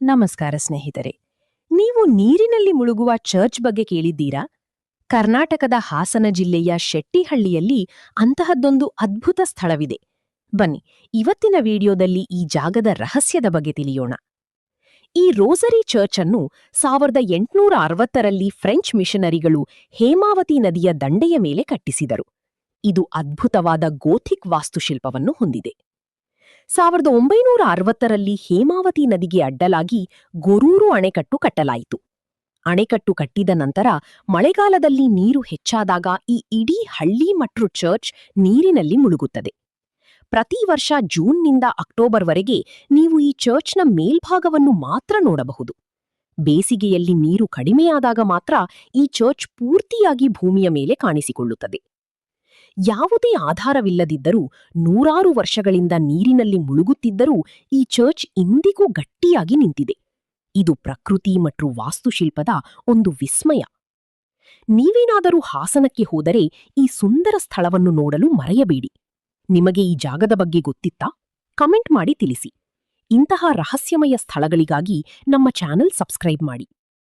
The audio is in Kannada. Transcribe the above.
ನಮಸ್ಕಾರ ಸ್ನೇಹಿತರೆ. ನೀವು ನೀರಿನಲ್ಲಿ ಮುಳುಗುವ ಚರ್ಚ್ ಬಗ್ಗೆ ಕೇಳಿದ್ದೀರಾ? ಕರ್ನಾಟಕದ ಹಾಸನ ಜಿಲ್ಲೆಯ ಶೆಟ್ಟಿಹಳ್ಳಿಯಲ್ಲಿ ಅಂತಹದ್ದೊಂದು ಅದ್ಭುತ ಸ್ಥಳವಿದೆ. ಬನ್ನಿ, ಇವತ್ತಿನ ವಿಡಿಯೋದಲ್ಲಿ ಈ ಜಾಗದ ರಹಸ್ಯದ ಬಗ್ಗೆ ತಿಳಿಯೋಣ. ಈ ರೋಸರಿ ಚರ್ಚ್ ಅನ್ನು 1860ರಲ್ಲಿ ಫ್ರೆಂಚ್ ಮಿಷನರಿಗಳು ಹೇಮಾವತಿ ನದಿಯ ದಂಡೆಯ ಮೇಲೆ ಕಟ್ಟಿಸಿದರು. ಇದು ಅದ್ಭುತವಾದ ಗೋಥಿಕ್ ವಾಸ್ತುಶಿಲ್ಪವನ್ನು ಹೊಂದಿದೆ. 1960ರಲ್ಲಿ ಹೇಮಾವತಿ ನದಿಗೆ ಅಡ್ಡಲಾಗಿ ಗೊರೂರು ಅಣೆಕಟ್ಟು ಕಟ್ಟಲಾಯಿತು. ಅಣೆಕಟ್ಟು ಕಟ್ಟಿದ ನಂತರ ಮಳೆಗಾಲದಲ್ಲಿ ನೀರು ಹೆಚ್ಚಾದಾಗ ಈ ಇಡೀ ಹಳ್ಳಿ ಮತ್ತು ಚರ್ಚ್ ನೀರಿನಲ್ಲಿ ಮುಳುಗುತ್ತದೆ. ಪ್ರತಿ ವರ್ಷ ಜೂನ್ನಿಂದ ಅಕ್ಟೋಬರ್ವರೆಗೆ ನೀವು ಈ ಚರ್ಚ್ನ ಮೇಲ್ಭಾಗವನ್ನು ಮಾತ್ರ ನೋಡಬಹುದು. ಬೇಸಿಗೆಯಲ್ಲಿ ನೀರು ಕಡಿಮೆಯಾದಾಗ ಮಾತ್ರ ಈ ಚರ್ಚ್ ಪೂರ್ತಿಯಾಗಿ ಭೂಮಿಯ ಮೇಲೆ ಕಾಣಿಸಿಕೊಳ್ಳುತ್ತದೆ. ಯಾವುದೇ ಆಧಾರವಿಲ್ಲದಿದ್ದರೂ ನೂರಾರು ವರ್ಷಗಳಿಂದ ನೀರಿನಲ್ಲಿ ಮುಳುಗುತ್ತಿದ್ದರೂ ಈ ಚರ್ಚ್ ಇಂದಿಗೂ ಗಟ್ಟಿಯಾಗಿ ನಿಂತಿದೆ. ಇದು ಪ್ರಕೃತಿ ಮತ್ತು ವಾಸ್ತುಶಿಲ್ಪದ ಒಂದು ವಿಸ್ಮಯ. ನೀವೇನಾದರೂ ಹಾಸನಕ್ಕೆ ಹೋದರೆ ಈ ಸುಂದರ ಸ್ಥಳವನ್ನು ನೋಡಲು ಮರೆಯಬೇಡಿ. ನಿಮಗೆ ಈ ಜಾಗದ ಬಗ್ಗೆ ಗೊತ್ತಿತ್ತಾ? ಕಮೆಂಟ್ ಮಾಡಿ ತಿಳಿಸಿ. ಇಂತಹ ರಹಸ್ಯಮಯ ಸ್ಥಳಗಳಿಗಾಗಿ ನಮ್ಮ ಚಾನೆಲ್ ಸಬ್ಸ್ಕ್ರೈಬ್ ಮಾಡಿ.